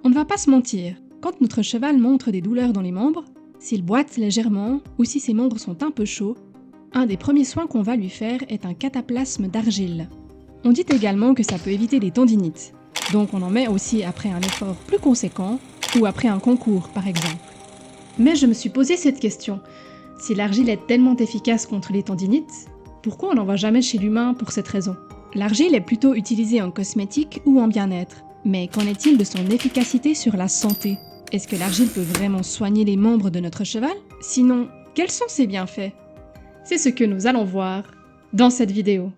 On ne va pas se mentir, quand notre cheval montre des douleurs dans les membres, s'il boite légèrement ou si ses membres sont un peu chauds, un des premiers soins qu'on va lui faire est un cataplasme d'argile. On dit également que ça peut éviter des tendinites, donc on en met aussi après un effort plus conséquent ou après un concours par exemple. Mais je me suis posé cette question, si l'argile est tellement efficace contre les tendinites, pourquoi on n'en voit jamais chez l'humain pour cette raison? L'argile est plutôt utilisée en cosmétique ou en bien-être, mais qu'en est-il de son efficacité sur la santé? Est-ce que l'argile peut vraiment soigner les membres de notre cheval? Sinon, quels sont ses bienfaits? C'est ce que nous allons voir dans cette vidéo.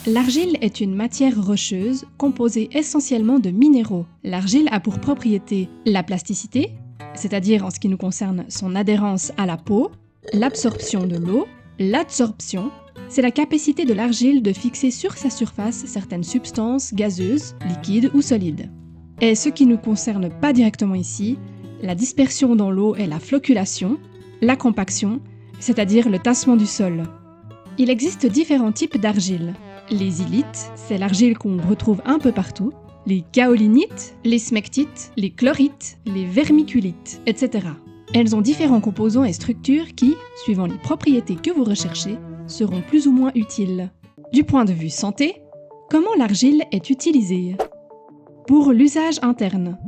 L'argile est une matière rocheuse composée essentiellement de minéraux. L'argile a pour propriété la plasticité, c'est-à-dire en ce qui nous concerne son adhérence à la peau, l'absorption de l'eau, l'adsorption, c'est la capacité de l'argile de fixer sur sa surface certaines substances gazeuses, liquides ou solides. Et ce qui ne nous concerne pas directement ici, la dispersion dans l'eau et la flocculation, la compaction, c'est-à-dire le tassement du sol. Il existe différents types d'argile. Les ilites, c'est l'argile qu'on retrouve un peu partout, les kaolinites, les smectites, les chlorites, les vermiculites, etc. Elles ont différents composants et structures qui, suivant les propriétés que vous recherchez, seront plus ou moins utiles. Du point de vue santé, comment l'argile est utilisée? Pour l'usage interne.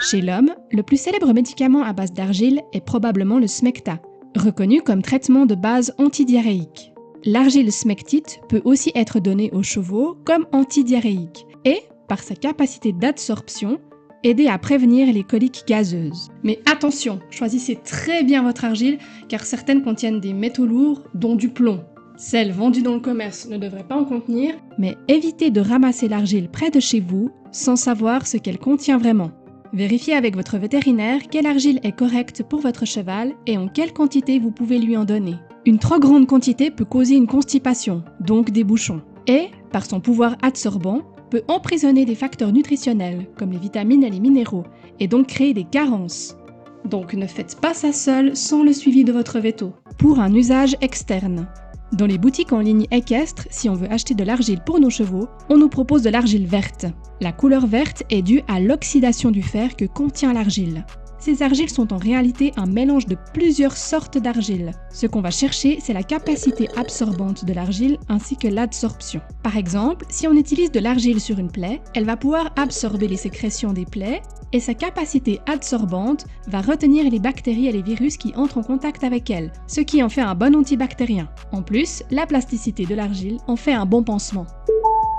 Chez l'homme, le plus célèbre médicament à base d'argile est probablement le smecta, reconnu comme traitement de base antidiarrhéique. L'argile smectite peut aussi être donnée aux chevaux comme antidiarrhéique et, par sa capacité d'adsorption, aider à prévenir les coliques gazeuses. Mais attention, choisissez très bien votre argile car certaines contiennent des métaux lourds dont du plomb. Celles vendues dans le commerce ne devraient pas en contenir, mais évitez de ramasser l'argile près de chez vous sans savoir ce qu'elle contient vraiment. Vérifiez avec votre vétérinaire quelle argile est correcte pour votre cheval et en quelle quantité vous pouvez lui en donner. Une trop grande quantité peut causer une constipation, donc des bouchons, et, par son pouvoir adsorbant, peut emprisonner des facteurs nutritionnels comme les vitamines et les minéraux, et donc créer des carences. Donc ne faites pas ça seul sans le suivi de votre véto. Pour un usage externe. Dans les boutiques en ligne équestres, si on veut acheter de l'argile pour nos chevaux, on nous propose de l'argile verte. La couleur verte est due à l'oxydation du fer que contient l'argile. Ces argiles sont en réalité un mélange de plusieurs sortes d'argile. Ce qu'on va chercher, c'est la capacité absorbante de l'argile ainsi que l'adsorption. Par exemple, si on utilise de l'argile sur une plaie, elle va pouvoir absorber les sécrétions des plaies et sa capacité adsorbante va retenir les bactéries et les virus qui entrent en contact avec elle, ce qui en fait un bon antibactérien. En plus, la plasticité de l'argile en fait un bon pansement.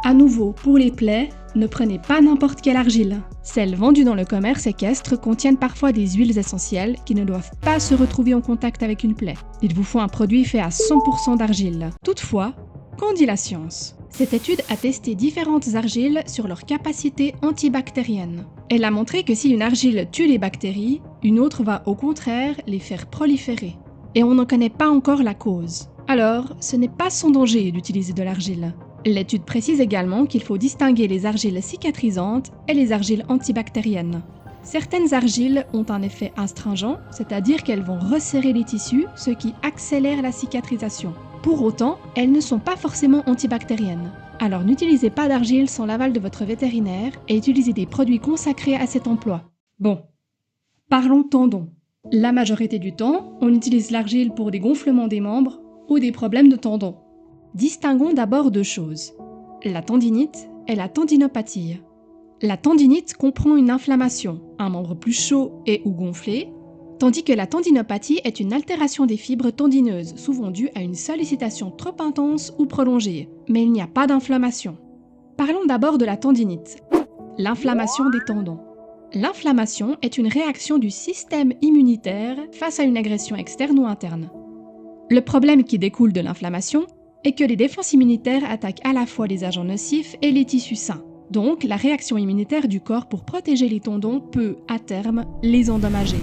À nouveau, pour les plaies, ne prenez pas n'importe quelle argile. Celles vendues dans le commerce équestre contiennent parfois des huiles essentielles qui ne doivent pas se retrouver en contact avec une plaie. Il vous faut un produit fait à 100% d'argile. Toutefois, qu'en dit la science? Cette étude a testé différentes argiles sur leur capacité antibactérienne. Elle a montré que si une argile tue les bactéries, une autre va au contraire les faire proliférer. Et on n'en connaît pas encore la cause. Alors, ce n'est pas sans danger d'utiliser de l'argile. L'étude précise également qu'il faut distinguer les argiles cicatrisantes et les argiles antibactériennes. Certaines argiles ont un effet astringent, c'est-à-dire qu'elles vont resserrer les tissus, ce qui accélère la cicatrisation. Pour autant, elles ne sont pas forcément antibactériennes. Alors n'utilisez pas d'argile sans l'aval de votre vétérinaire et utilisez des produits consacrés à cet emploi. Bon, parlons tendons. La majorité du temps, on utilise l'argile pour des gonflements des membres ou des problèmes de tendons. Distinguons d'abord deux choses, la tendinite et la tendinopathie. La tendinite comprend une inflammation, un membre plus chaud et ou gonflé, tandis que la tendinopathie est une altération des fibres tendineuses, souvent due à une sollicitation trop intense ou prolongée, mais il n'y a pas d'inflammation. Parlons d'abord de la tendinite, l'inflammation des tendons. L'inflammation est une réaction du système immunitaire face à une agression externe ou interne. Le problème qui découle de l'inflammation est que les défenses immunitaires attaquent à la fois les agents nocifs et les tissus sains. Donc, la réaction immunitaire du corps pour protéger les tendons peut, à terme, les endommager.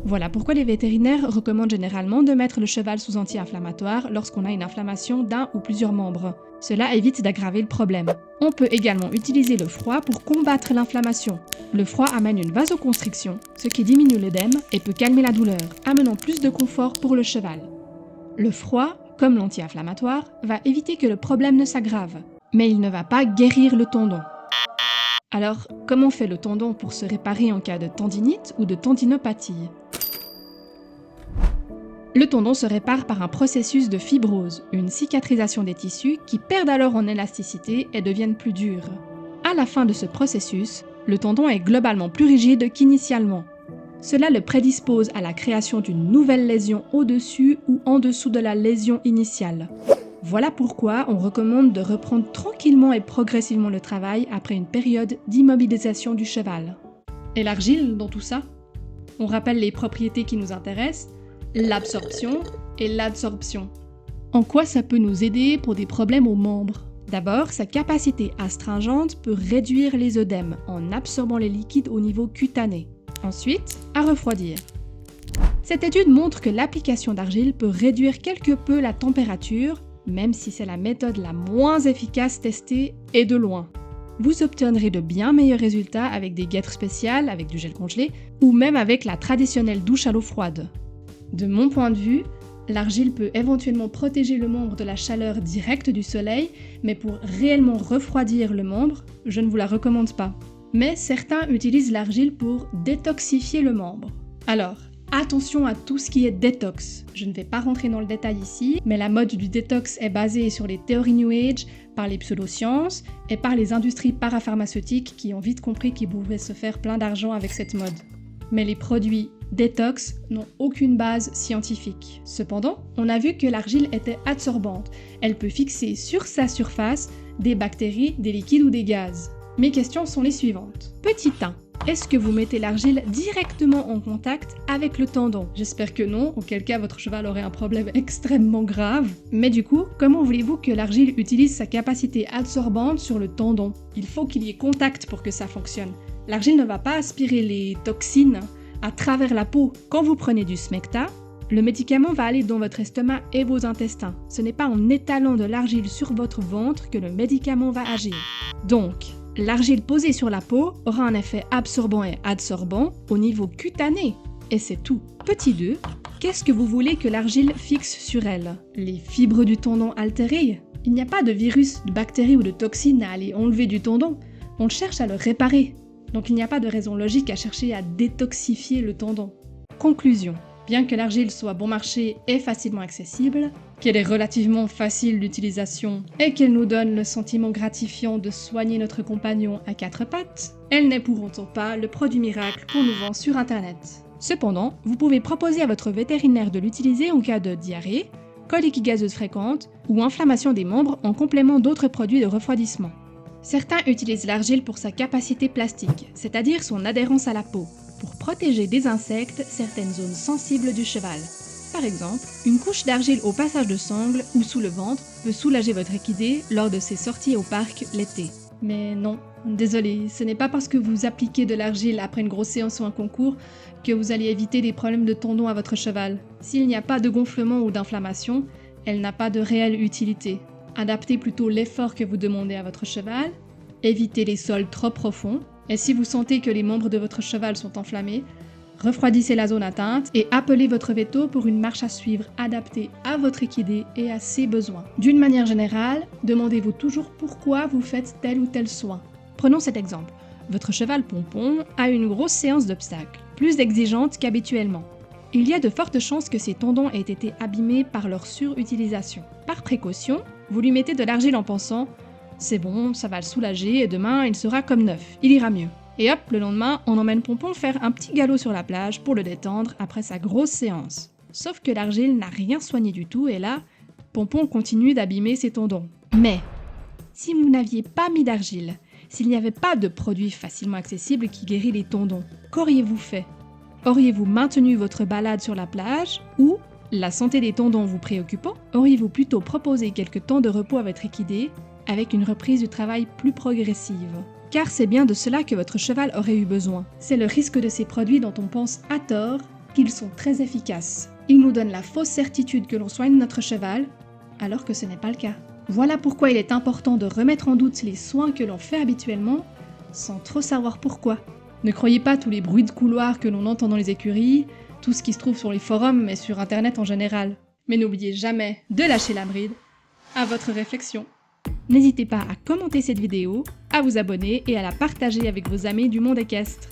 Voilà pourquoi les vétérinaires recommandent généralement de mettre le cheval sous anti-inflammatoire lorsqu'on a une inflammation d'un ou plusieurs membres. Cela évite d'aggraver le problème. On peut également utiliser le froid pour combattre l'inflammation. Le froid amène une vasoconstriction, ce qui diminue l'œdème et peut calmer la douleur, amenant plus de confort pour le cheval. Le froid comme l'anti-inflammatoire, va éviter que le problème ne s'aggrave, mais il ne va pas guérir le tendon. Alors, comment fait le tendon pour se réparer en cas de tendinite ou de tendinopathie? Le tendon se répare par un processus de fibrose, une cicatrisation des tissus qui perdent alors en élasticité et deviennent plus durs. À la fin de ce processus, le tendon est globalement plus rigide qu'initialement. Cela le prédispose à la création d'une nouvelle lésion au-dessus ou en dessous de la lésion initiale. Voilà pourquoi on recommande de reprendre tranquillement et progressivement le travail après une période d'immobilisation du cheval. Et l'argile dans tout ça? On rappelle les propriétés qui nous intéressent, l'absorption et l'adsorption. En quoi ça peut nous aider pour des problèmes aux membres? D'abord, sa capacité astringente peut réduire les œdèmes en absorbant les liquides au niveau cutané. Ensuite, à refroidir. Cette étude montre que l'application d'argile peut réduire quelque peu la température, même si c'est la méthode la moins efficace testée et de loin. Vous obtiendrez de bien meilleurs résultats avec des guêtres spéciales, avec du gel congelé, ou même avec la traditionnelle douche à l'eau froide. De mon point de vue, l'argile peut éventuellement protéger le membre de la chaleur directe du soleil, mais pour réellement refroidir le membre, je ne vous la recommande pas. Mais certains utilisent l'argile pour détoxifier le membre. Alors, attention à tout ce qui est détox. Je ne vais pas rentrer dans le détail ici, mais la mode du détox est basée sur les théories New Age, par les pseudosciences et par les industries parapharmaceutiques qui ont vite compris qu'ils pouvaient se faire plein d'argent avec cette mode. Mais les produits détox n'ont aucune base scientifique. Cependant, on a vu que l'argile était adsorbante. Elle peut fixer sur sa surface des bactéries, des liquides ou des gaz. Mes questions sont les suivantes. Petit 1. Est-ce que vous mettez l'argile directement en contact avec le tendon? J'espère que non, auquel cas votre cheval aurait un problème extrêmement grave. Mais du coup, comment voulez-vous que l'argile utilise sa capacité adsorbante sur le tendon? Il faut qu'il y ait contact pour que ça fonctionne. L'argile ne va pas aspirer les toxines à travers la peau. Quand vous prenez du Smecta, le médicament va aller dans votre estomac et vos intestins. Ce n'est pas en étalant de l'argile sur votre ventre que le médicament va agir. Donc, l'argile posée sur la peau aura un effet absorbant et adsorbant au niveau cutané. Et c'est tout. Petit 2, qu'est-ce que vous voulez que l'argile fixe sur elle? Les fibres du tendon altérées? Il n'y a pas de virus, de bactéries ou de toxines à aller enlever du tendon. On cherche à le réparer. Donc il n'y a pas de raison logique à chercher à détoxifier le tendon. Conclusion. Bien que l'argile soit bon marché et facilement accessible, qu'elle est relativement facile d'utilisation et qu'elle nous donne le sentiment gratifiant de soigner notre compagnon à quatre pattes, elle n'est pour autant pas le produit miracle qu'on nous vend sur internet. Cependant, vous pouvez proposer à votre vétérinaire de l'utiliser en cas de diarrhée, colique gazeuse fréquente ou inflammation des membres en complément d'autres produits de refroidissement. Certains utilisent l'argile pour sa capacité plastique, c'est-à-dire son adhérence à la peau, pour protéger des insectes certaines zones sensibles du cheval. Par exemple, une couche d'argile au passage de sangle ou sous le ventre peut soulager votre équidé lors de ses sorties au parc l'été. Mais non, désolé, ce n'est pas parce que vous appliquez de l'argile après une grosse séance ou un concours que vous allez éviter des problèmes de tendons à votre cheval. S'il n'y a pas de gonflement ou d'inflammation, elle n'a pas de réelle utilité. Adaptez plutôt l'effort que vous demandez à votre cheval, évitez les sols trop profonds, et si vous sentez que les membres de votre cheval sont enflammés, refroidissez la zone atteinte et appelez votre véto pour une marche à suivre adaptée à votre équidé et à ses besoins. D'une manière générale, demandez-vous toujours pourquoi vous faites tel ou tel soin. Prenons cet exemple. Votre cheval Pompon a une grosse séance d'obstacles, plus exigeante qu'habituellement. Il y a de fortes chances que ses tendons aient été abîmés par leur surutilisation. Par précaution, vous lui mettez de l'argile en pensant « c'est bon, ça va le soulager et demain il sera comme neuf, il ira mieux ». Et hop, le lendemain, on emmène Pompon faire un petit galop sur la plage pour le détendre après sa grosse séance. Sauf que l'argile n'a rien soigné du tout et là, Pompon continue d'abîmer ses tendons. Mais, si vous n'aviez pas mis d'argile, s'il n'y avait pas de produit facilement accessible qui guérit les tendons, qu'auriez-vous fait? Auriez-vous maintenu votre balade sur la plage ou, la santé des tendons vous préoccupant, auriez-vous plutôt proposé quelques temps de repos à votre équidé avec une reprise du travail plus progressive? Car c'est bien de cela que votre cheval aurait eu besoin. C'est le risque de ces produits dont on pense à tort qu'ils sont très efficaces. Ils nous donnent la fausse certitude que l'on soigne notre cheval, alors que ce n'est pas le cas. Voilà pourquoi il est important de remettre en doute les soins que l'on fait habituellement, sans trop savoir pourquoi. Ne croyez pas tous les bruits de couloir que l'on entend dans les écuries, tout ce qui se trouve sur les forums et sur internet en général. Mais n'oubliez jamais de lâcher la bride. À votre réflexion. N'hésitez pas à commenter cette vidéo, à vous abonner et à la partager avec vos amis du monde équestre.